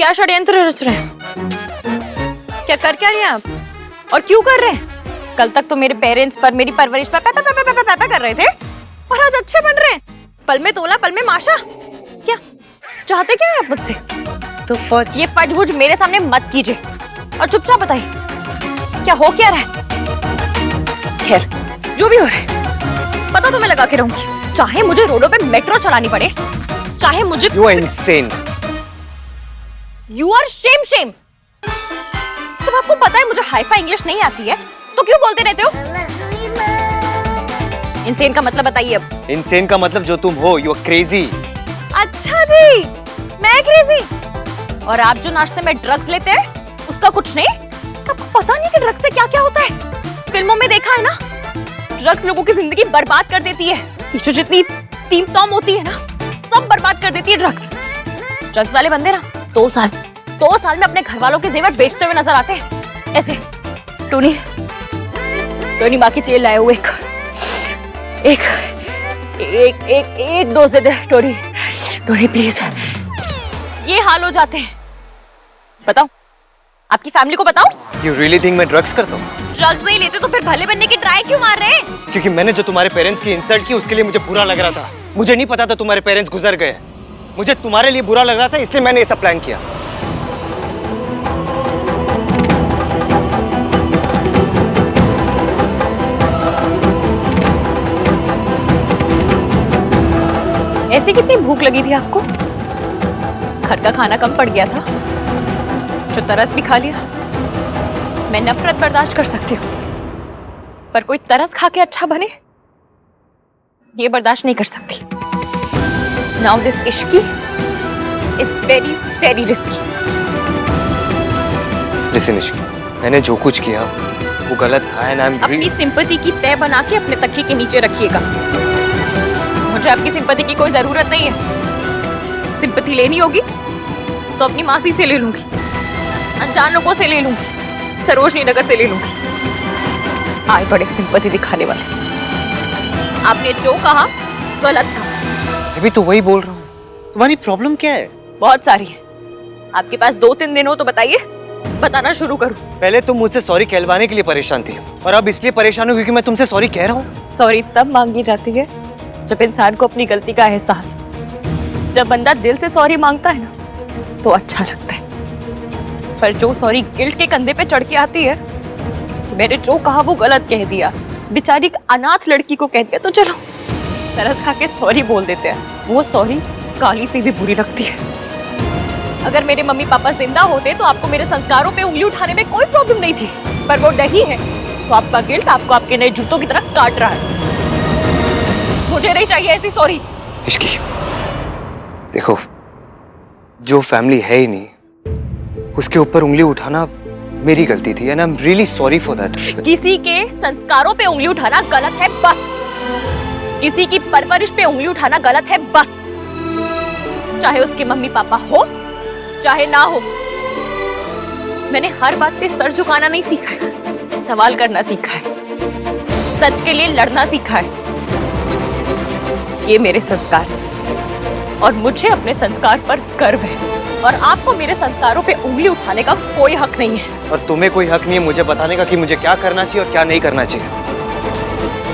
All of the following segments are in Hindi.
क्या षड्यंत्र रच रहे हैं? क्या कर क्या रहे हैं आप और क्यों कर रहे हैं? कल तक तो मेरे पेरेंट्स पर, मेरी परवरिश पर पैपा कर रहे थे और आज अच्छे बन रहे हैं। पल में तोला पल में माशा। क्या चाहते क्या है आप मुझसे? तो ये फजबुज मेरे सामने मत कीजिए और चुपचाप बताइए क्या हो क्या रहा है। खैर जो भी हो रहा है पता तो मैं लगा के रहूंगी, चाहे मुझे रोडों पे मेट्रो चलानी पड़े, चाहे मुझे। You are insane. You are shame. जब आपको पता है मुझे हाई-फाई इंग्लिश नहीं आती है तो क्यों बोलते रहते हो? इंसेन का मतलब बताइए अब। Insane का मतलब जो तुम हो, you are crazy. अच्छा जी, मैं क्रेजी। और आप जो नाश्ते में ड्रग्स लेते हैं उसका कुछ नहीं? आपको पता नहीं कि ड्रग्स से क्या क्या होता है? फिल्मों में देखा है ना, ड्रग्स लोगों की जिंदगी बर्बाद कर देती है। ये जो जितनी टीम टॉम होती है ना, सब बर्बाद कर देती है ड्रग्स। ड्रग्स वाले बंदे ना 2 साल में अपने घर वालों के जेवर बेचते हुए नजर आते हैं। ऐसे टोनी माँ की चेल लाए हुए एक dose they they Tony please. ये हाल हो जाते हैं। बताओ आपकी फैमिली को बताओ। You really think मैं ड्रग्स करता हूँ? ड्रग्स नहीं लेते तो फिर भले बनने की ट्राई क्यों मार रहे हैं? क्योंकि मैंने जो तुम्हारे पेरेंट्स की इंसल्ट की उसके लिए मुझे बुरा लग रहा था। मुझे नहीं पता था तुम्हारे पेरेंट्स गुजर गए। मुझे तुम्हारे लिए बुरा लग रहा था इसलिए मैंने ये सब प्लान किया। ऐसी कितनी भूख लगी थी आपको? घर का खाना कम पड़ गया था जो तरस भी खा लिया। मैं नफरत बर्दाश्त कर सकती हूँ पर कोई तरस खा के अच्छा बने ये बर्दाश्त नहीं कर सकती। Now this Ishki is very very risky. Listen Ishki, मैंने जो कुछ किया वो गलत था एंड आई एम अपनी सिंपैथी की तय बना के अपने तकिए के नीचे रखिएगा। मुझे आपकी सिंपैथी की कोई जरूरत नहीं है। सिंपैथी लेनी होगी तो अपनी मासी से ले लूंगी, अनजान लोगों से ले लूंगी, सरोजनी नगर से ले लूंगी। आए बड़े सिंपैथी दिखाने वाले। आपने जो कहा गलत था। अभी तो वही बोल रहा हूँ। तुम्हारी प्रॉब्लम क्या है? बहुत सारी है। आपके पास 2-3 दिन हो तो बताइए, बताना शुरू करूं। पहले तुम मुझसे सॉरी कहलवाने के लिए परेशान थी और अब इसलिए परेशान हो क्योंकि मैं तुमसे सॉरी कह रहा हूँ। सॉरी तब मांगी जाती है जब इंसान को अपनी गलती का एहसास हो। जब बंदा दिल से सॉरी मांगता है ना तो अच्छा लगता है, पर जो सॉरी गिल्ट के कंधे पे चढ़ के आती है, मैंने जो कहा वो गलत कह दिया, बेचारी अनाथ लड़की को कह दिया, तो चलो तरस खा के सॉरी बोल देते हैं। वो सॉरी काली से भी बुरी लगती है। अगर मेरे मम्मी पापा जिंदा होते तो आपको मेरे संस्कारों पे उंगली उठाने में कोई प्रॉब्लम नहीं थी, पर वो नहीं है तो आपका गिल्ट आपको आपके नए जूतों की तरह काट रहा है। मुझे नहीं चाहिए ऐसी सॉरी। इश्की, देखो जो फैमिली है ही नहीं उसके ऊपर उंगली उठाना मेरी गलती थी and I am really sorry for that. किसी के संस्कारों पे उंगली उठाना गलत है बस। किसी की परवरिश पे उंगली उठाना गलत है बस। चाहे उसके मम्मी पापा हो चाहे ना हो। मैंने हर बात पे सर झुकाना नहीं सीखा है, सवाल करना सीखा है, सच के लिए लड़ना सीखा है। ये मेरे संस्कार हैं और मुझे अपने संस्कार पर गर्व है और आपको मेरे संस्कारों पे उंगली उठाने का कोई हक नहीं है। और तुम्हें कोई हक नहीं है मुझे बताने का कि मुझे क्या करना चाहिए और क्या नहीं करना चाहिए।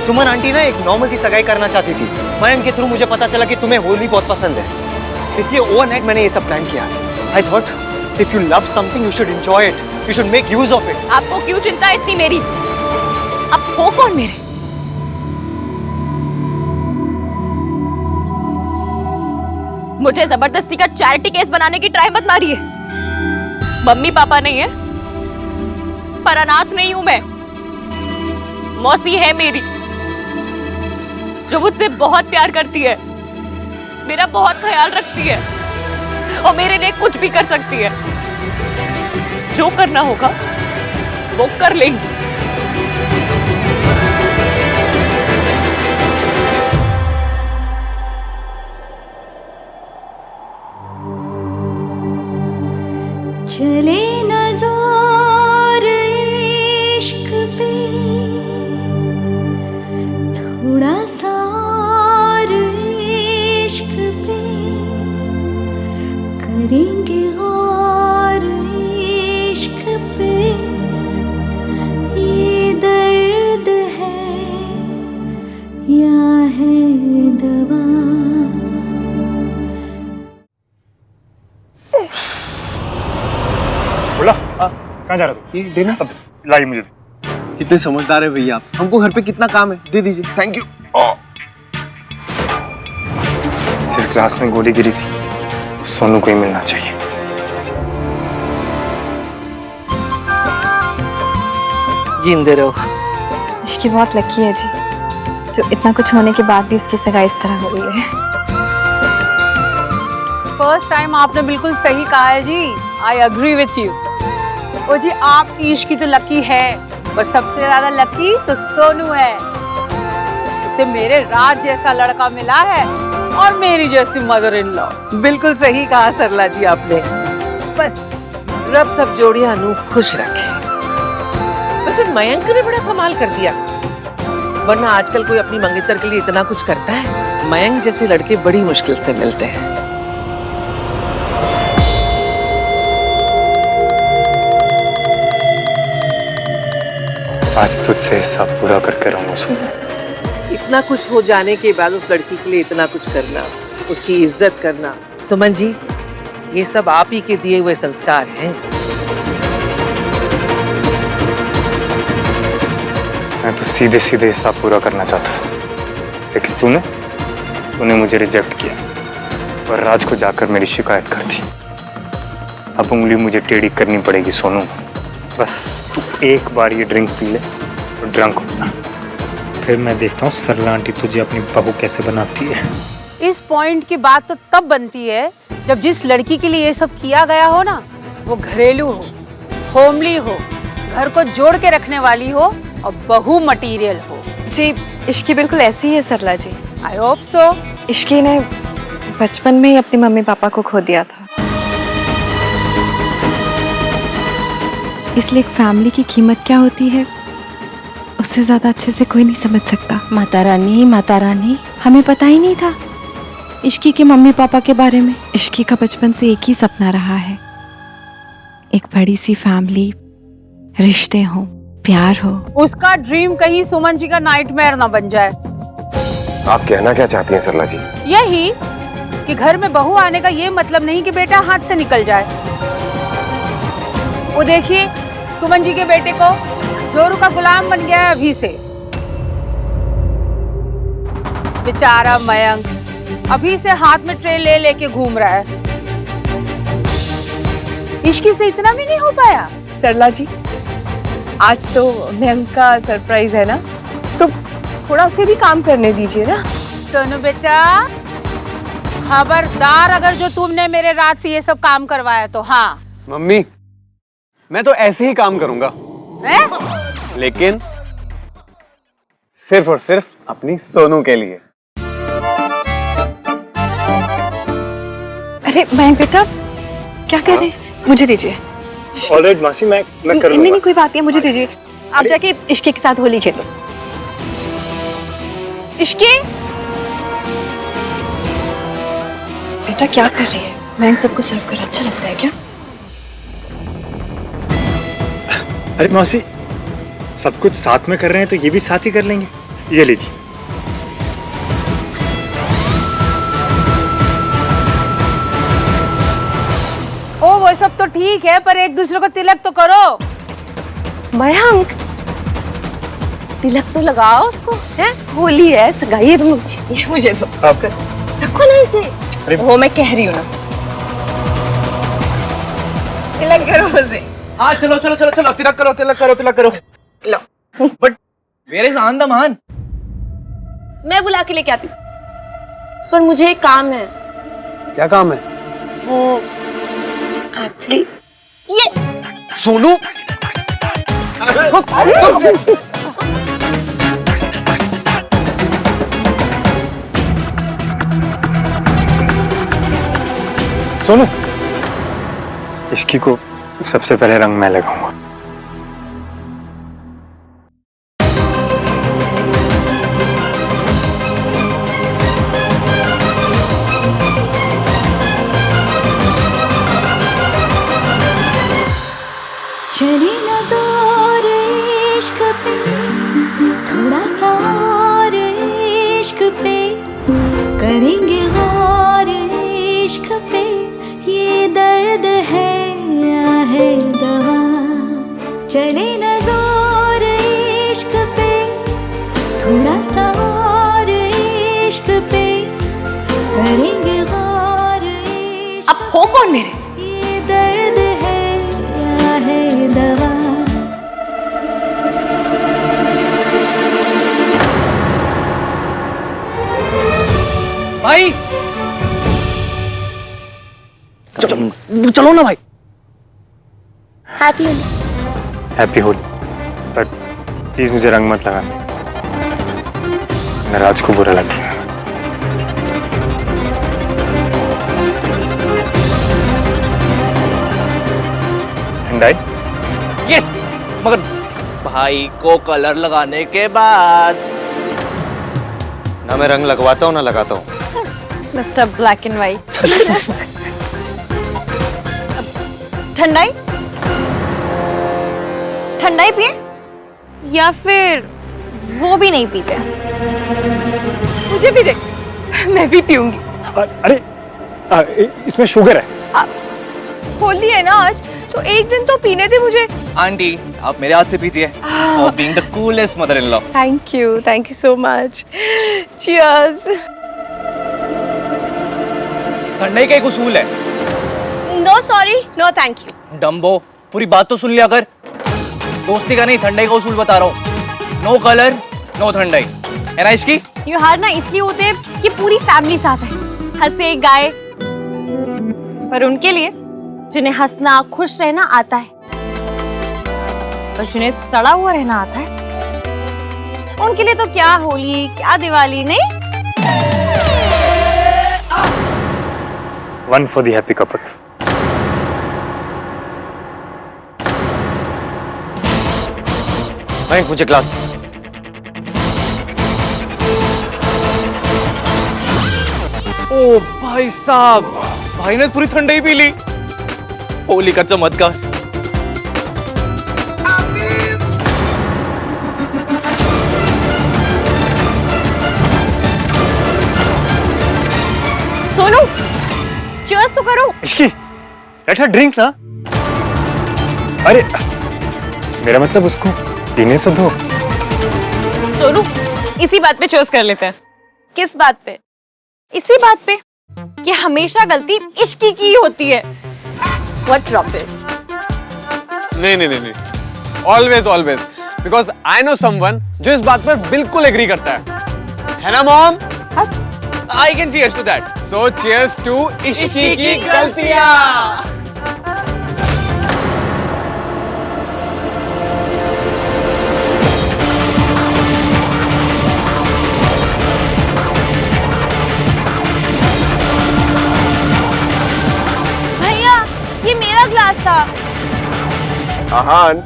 सुमन आंटी ना एक नॉर्मल सी सगाई करना चाहती थी। मयंक के थ्रू मुझे पता चला कि तुम्हें होली बहुत पसंद है, इसलिए ओवरनाइट मैंने ये सब प्लान किया। I thought if you love something you should enjoy it, you should make use of it. आपको क्यों चिंता है इतनी मेरी? आप हो कौन मेरे? मुझे जबरदस्ती का चैरिटी केस बनाने की ट्राई मत मारिए। मम्मी पापा नहीं है पर अनाथ नहीं हूं मैं। मौसी है मेरी जो मुझसे बहुत प्यार करती है, मेरा बहुत ख्याल रखती है और मेरे लिए कुछ भी कर सकती है। जो करना होगा वो कर लेंगी। चले नज़ार इश्क पे थोड़ा सा इश्क पे करेंगे गौर। कहाँ जा रहा तू? ये देना। अब लाई मुझे दे। कितने समझदार है भैया आप। हमको घर पे कितना काम है, दे दीजिए। Thank you. जिस ग्लास में गोली गिरी थी वो सोनू को ही मिलना चाहिए। जिंदे रहो। इसकी बहुत लकी है जी, जो इतना कुछ होने के बाद भी उसकी सगाई इस तरह हो गई है। फर्स्ट टाइम आपने बिल्कुल सही कहा है जी। I agree with you. ओ जी, आपकी इश्क की तो लकी है, पर सबसे ज्यादा लकी तो सोनू है। उसे मेरे राज जैसा लड़का मिला है और मेरी जैसी मदर इन लॉ। बिल्कुल सही कहा सरला जी आपने। बस रब सब जोड़ियां अनु खुश रखे। वैसे मयंक ने बड़ा कमाल कर दिया, वरना आजकल कोई अपनी मंगेतर के लिए इतना कुछ करता है? मयंक जैसे लड़के बड़ी मुश्किल से मिलते हैं। आज तुझसे हिसाब पूरा करके रहूंगा सोनू। इतना कुछ हो जाने के बाद उस लड़की के लिए इतना कुछ करना, उसकी इज्जत करना, सुमन जी ये सब आप ही के दिए हुए संस्कार हैं। मैं तो सीधे सीधे हिसाब पूरा करना चाहता था, लेकिन तूने मुझे रिजेक्ट किया और राज को जाकर मेरी शिकायत कर दी। अब उंगली मुझे टेढ़ी करनी पड़ेगी सोनू। बस तू एक बार ये ड्रिंक पी ले तो ड्रंक हो जा, फिर मैं देखता हूँ सरला आंटी तुझे अपनी बहू कैसे बनाती है। इस पॉइंट की बात तो तब बनती है जब जिस लड़की के लिए ये सब किया गया हो ना, वो घरेलू हो, होमली हो, घर को जोड़ के रखने वाली हो और बहू मटीरियल हो। जी इश्की बिल्कुल ऐसी ही है सरला जी। I hope so. इश्की ने बचपन में ही अपने मम्मी पापा को खो दिया था, इसलिए एक फैमिली की कीमत क्या होती है उससे ज्यादा अच्छे से कोई नहीं समझ सकता। माता रानी, हमें पता ही नहीं था इश्की के मम्मी पापा के बारे में। इश्की का बचपन से एक ही सपना रहा है, एक बड़ी सी फैमिली, रिश्ते हो, प्यार हो। उसका ड्रीम कहीं सुमन जी का नाइटमेयर ना बन जाए। आप कहना क्या चाहती हैं सरला जी? यही कि घर में बहू आने का ये मतलब नहीं कि बेटा हाथ से निकल जाए। वो देखिए सुमन जी के बेटे को जोरू का गुलाम बन गया है अभी से। बेचारा मयंक अभी से हाथ में ट्रे ले लेके घूम रहा है। इश्की से इतना भी नहीं हो पाया। सरला जी, आज तो मयंक का सरप्राइज है ना, तो थोड़ा उसे भी काम करने दीजिए ना। सोनू बेटा, खबरदार अगर जो तुमने मेरे रात से ये सब काम करवाया तो। हाँ मम्मी, मैं तो ऐसे ही काम करूंगा, लेकिन सिर्फ और सिर्फ अपनी सोनू के लिए। अरे मयंक बेटा क्या कर रहे हैं? मुझे दीजिए। ऑलराइट मासी, मैं कर लूंगा। नहीं कोई बात नहीं, मुझे दीजिए। आप जाके इश्की के साथ होली खेलो। इश्की बेटा क्या कर रही है? मयंक सबको सर्व कर अच्छा लगता है क्या? अरे मौसी, सब कुछ साथ में कर रहे हैं तो ये भी साथ ही कर लेंगे। ये लीजिए। ओ वो सब तो ठीक है, पर एक दूसरे को तिलक तो करो। मयंक, तिलक तो लगाओ उसको, है? होली है, सगाई है। तुम ये मुझे दो, रखो ना इसे। अरे वो मैं कह रही हूँ ना, तिलक करो उसे। हाँ चलो चलो चलो चलो, तिलक करो तिलक करो तिलक करो। लो। But where is Andaman? मैं बुला के लेके आती हूँ, पर मुझे एक काम है। क्या काम है? वो एक्चुअली ये सोनू, सोनू, इश्की को सबसे पहले रंग मैं लगाऊंगा। चले ना जोर इश्क पे, थोड़ा सा और इश्क पे, करेंगे गौर इश्क पे, ये दर्द है या है दवा। चले न जोर इश्क पे, थोड़ा सा और इश्क पे करेंगे गौर इश्क। अब हो कौन मेरे? ये दर्द है या है दवा? भाई चलो ना भाई। हैप्पी होली। बट प्लीज मुझे रंग मत लगाना, मैं राज को बुरा लगेगा। ठंडाई? यस, मगर भाई को कलर लगाने के बाद ना मैं रंग लगवाता हूँ ना लगाता हूँ। Mister black and white. ठंडाई? ठंडाई पिए या फिर वो भी नहीं पीते? मुझे भी दे, मैं भी पीऊंगी। अरे इसमें शुगर है। होली है ना आज, तो एक दिन तो पीने दे मुझे। आंटी आप मेरे हाथ से पीजिए। For being the coolest mother in law. Thank you so much. Cheers. ठंडाई का एक उसूल है। No sorry no thank you. Dumbo पूरी बात तो सुन लिया कर। दोस्ती का नहीं ठंडाई का उसूल बता रहा हूँ। नो कलर नो ठंडाई, है ना इश्की? ये हार ना इसलिए होते हैं कि पूरी फैमिली साथ है, हंसे गाए। पर उनके लिए जिन्हें हंसना खुश रहना आता है और जिन्हें सड़ा हुआ रहना आता है, उनके लिए तो क्या होली क्या दिवाली नहीं। One for the happy couple. भाई मुझे ग्लास। ओ भाई साहब, भाई ने पूरी ठंडाई पी ली। होली का चमत्कार। सोनू चीयर्स तो करो। इश्की, लेट हर ड्रिंक ना। अरे मेरा मतलब उसको पीने तो दो। सोनू इसी बात पे चीयर्स कर लेते हैं। किस बात पे? इसी बात पे कि हमेशा गलती इश्की की होती है। What rubbish? नहीं, always always, because I know someone जो इस बात पर बिल्कुल एग्री करता है ना mom? I can cheers to that. So cheers to इश्की की गलतियां। भैया ये मेरा ग्लास था। आहान,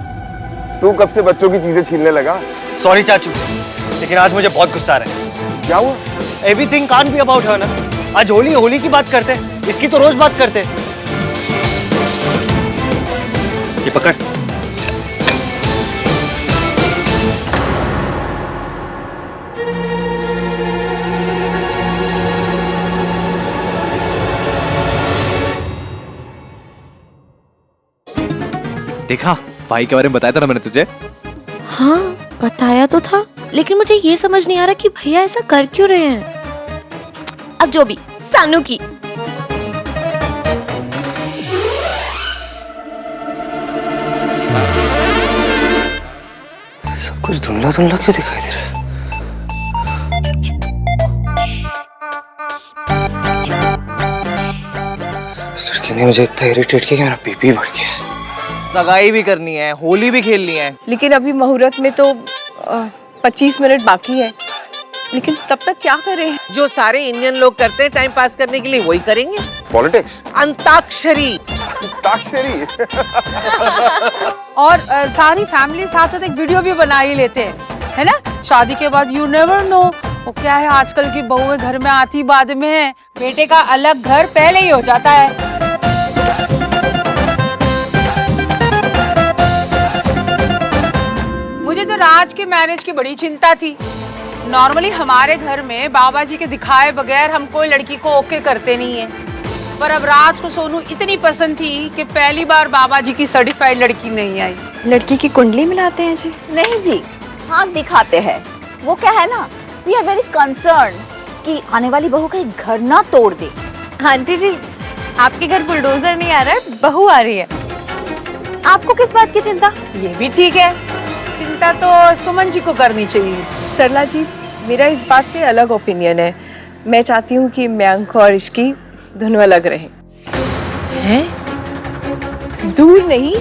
तू कब से बच्चों की चीजें छीनने लगा? सॉरी चाचू, लेकिन आज मुझे बहुत गुस्सा आ रहा है। क्या हुआ? Everything can't be about her ना। आज होली की बात करते हैं, इसकी तो रोज बात करते हैं। ये पकड़। देखा, भाई के बारे में बताया था ना मैंने तुझे। हाँ बताया तो था, लेकिन मुझे ये समझ नहीं आ रहा कि भैया ऐसा कर क्यों रहे हैं। अब जो भी सानू की। सब कुछ धुंधला धुंधला क्यों दिखाई दे रहा है? इस लड़की ने मुझे इतना इरिटेट किया कि मेरा बीपी बढ़ गया। सगाई भी करनी है, होली भी खेलनी है। लेकिन अभी मुहूर्त में तो 25 मिनट बाकी है। लेकिन तब तक क्या करें? जो सारे इंडियन लोग करते हैं टाइम पास करने के लिए वही करेंगे। पॉलिटिक्स? अंताक्षरी। अंताक्षरी? और सारी फैमिली साथ साथ एक वीडियो भी बना ही लेते हैं, है ना? शादी के बाद यू नेवर नो। वो क्या है, आजकल की बहुएं घर में आती बाद में है। बेटे का अलग घर पहले ही हो जाता है। मुझे तो राज के मैरिज की बड़ी चिंता थी। नॉर्मली हमारे घर में बाबा जी के दिखाए बगैर हम कोई लड़की को ओके करते नहीं है। पर अब राज को सोनू इतनी पसंद थी कि पहली बार बाबा जी की सर्टिफाइड लड़की नहीं आई। लड़की की कुंडली मिलाते हैं जी? नहीं जी, हाँ दिखाते हैं। वो क्या है ना, वी आर वेरी कंसर्न कि आने वाली बहू कहीं घर ना तोड़ दे। आंटी जी, आपके घर बुलडोजर नहीं आ रहा है, बहू आ रही है। आपको किस बात की चिंता? ये भी ठीक है, चिंता तो सुमन जी को करनी चाहिए। सरला जी, मेरा इस बात पे अलग ओपिनियन है। मैं चाहती हूँ कि मयंक और इश्की दोनों अलग रहें। हैं? दूर नहीं,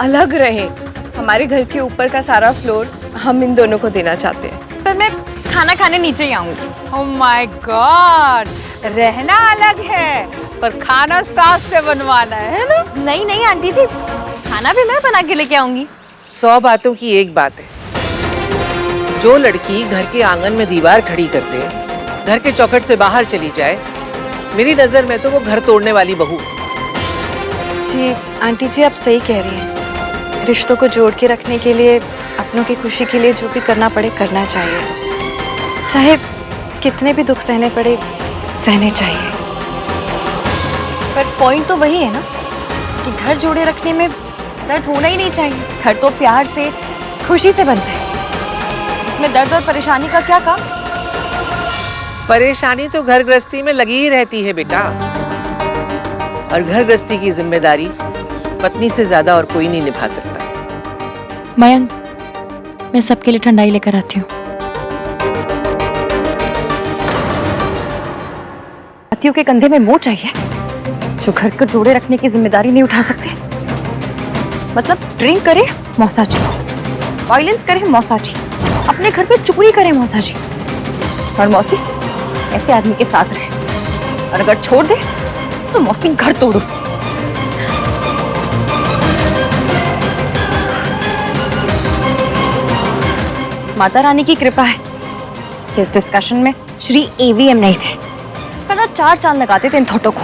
अलग रहें। हमारे घर के ऊपर का सारा फ्लोर हम इन दोनों को देना चाहते हैं। पर मैं खाना खाने नीचे ही आऊंगी। ओह माय गॉड, रहना अलग है पर खाना सास से बनवाना है ना? नहीं नहीं आंटी जी, खाना भी मैं बना के लेके आऊंगी। 100 बातों की एक बात है, जो लड़की घर के आंगन में दीवार खड़ी कर दे, घर के चौखट से बाहर चली जाए, मेरी नजर में तो वो घर तोड़ने वाली बहू। जी आंटी जी, आप सही कह रही हैं। रिश्तों को जोड़ के रखने के लिए, अपनों की खुशी के लिए जो भी करना पड़े करना चाहिए, चाहे कितने भी दुख सहने पड़े सहने चाहिए। पर पॉइंट तो वही है ना कि घर जोड़े रखने में दर्द होना ही नहीं चाहिए। घर तो प्यार से, खुशी से बनता है, इसमें दर्द और परेशानी का क्या काम? परेशानी तो घर गृहस्थी में लगी ही रहती है बेटा, और घर गृहस्थी की जिम्मेदारी पत्नी से ज्यादा और कोई नहीं निभा सकता। मयंक, मैं सबके लिए ठंडाई लेकर आती हूँ। पतियों के कंधे में मोह चाहिए जो घर को जोड़े रखने की जिम्मेदारी नहीं उठा सकते। मतलब ड्रिंक करे मौसा जी, वायलेंस करे मौसा जी, अपने घर पे चोरी करे मौसा जी, और मौसी ऐसे आदमी के साथ रहे, और अगर छोड़ दे तो मौसी घर तोड़ो। माता रानी की कृपा है कि इस डिस्कशन में श्री AVM नहीं थे, वरना 4 चांद लगाते थे इन थोटों को।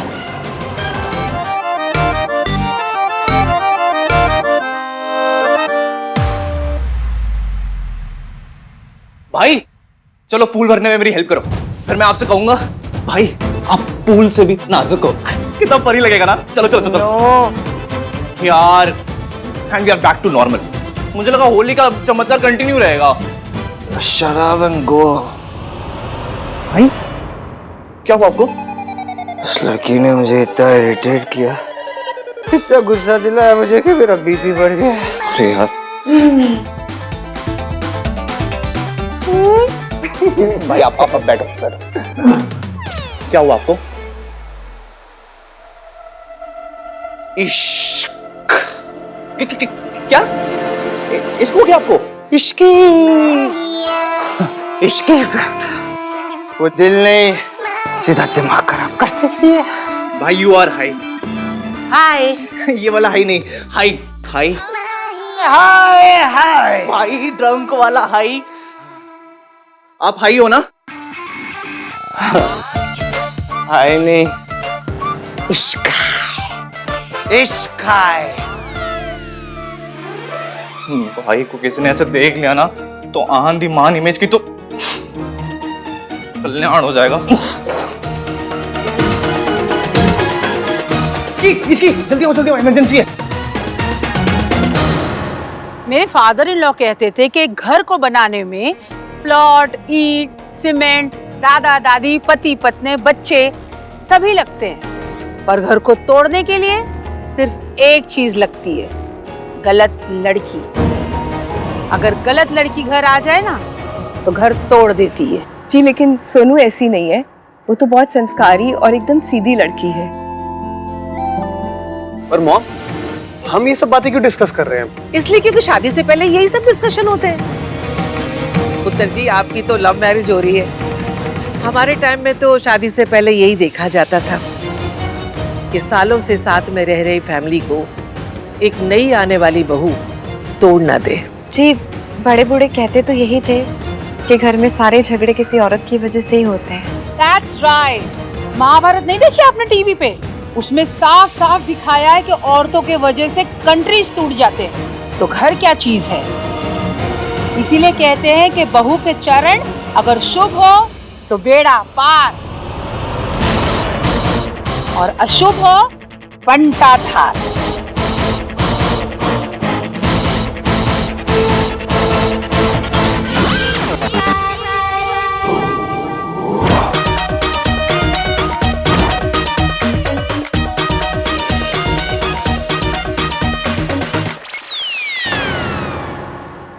भाई चलो पूल भरने में मेरी हेल्प करो, फिर मैं आपसे कहूंगा भाई आप पूल से भी नाजुक हो। कितना फनी लगेगा ना। चलो चलो चलो यार, and we are back to normal. मुझे लगा होली का चमत्कार कंटिन्यू रहेगा। शराब एंड गो। भाई क्या हुआ आपको? उस लड़की ने मुझे इतना इरिटेट किया, इतना गुस्सा दिलाया मुझे कि मेरा बीपी बढ़ गया। अरे यार भाई आप बैठो बैठो। क्या हुआ आपको? इश्क। क्या इश्क हो गया आपको? इश्की इश्की इफेक्ट। वो दिल नहीं, सीधा दिमाग खराब कर देती है। भाई यू आर हाई। हाय ये वाला हाई नहीं, हाई हाई हाय हाय भाई, ड्रंक वाला हाई। आप हाई हो ना? हाई नहीं, इश्क इश्क है। भाई को किसी ने ऐसे देख लिया ना तो आंधी मान इमेज की तो कल्याण हो जाएगा। इसकी जल्दी आओ इमरजेंसी है। मेरे फादर इन लॉ कहते थे कि घर को बनाने में प्लॉट, ईंट, सीमेंट, दादा दादी, पति पत्नी, बच्चे सभी लगते हैं, पर घर को तोड़ने के लिए सिर्फ एक चीज लगती है, गलत लड़की। अगर गलत लड़की घर आ जाए ना तो घर तोड़ देती है। जी लेकिन सोनू ऐसी नहीं है, वो तो बहुत संस्कारी और एकदम सीधी लड़की है। पर मॉम, हम ये सब बातें क्यों डिस्कस कर रहे हैं? इसलिए क्योंकि शादी से पहले यही सब डिस्कशन होते हैं। पुत्र जी, आपकी तो लव मैरिज हो रही है। हमारे टाइम में तो शादी से पहले यही देखा जाता था कि सालों से साथ में रह रही फैमिली को एक नई आने वाली बहू तोड़ ना दे। जी बड़े बूढ़े कहते तो यही थे कि घर में सारे झगड़े किसी औरत की वजह से ही होते हैं। That's right। महाभारत नहीं देखी आपने टीवी पे? उसमें साफ साफ दिखाया है कि औरतों के वजह से कंट्रीज टूट जाते हैं, तो घर क्या चीज है। इसीलिए कहते हैं कि बहू के चरण अगर शुभ हो तो बेड़ा पार। और अशुभ हो बंटा थार।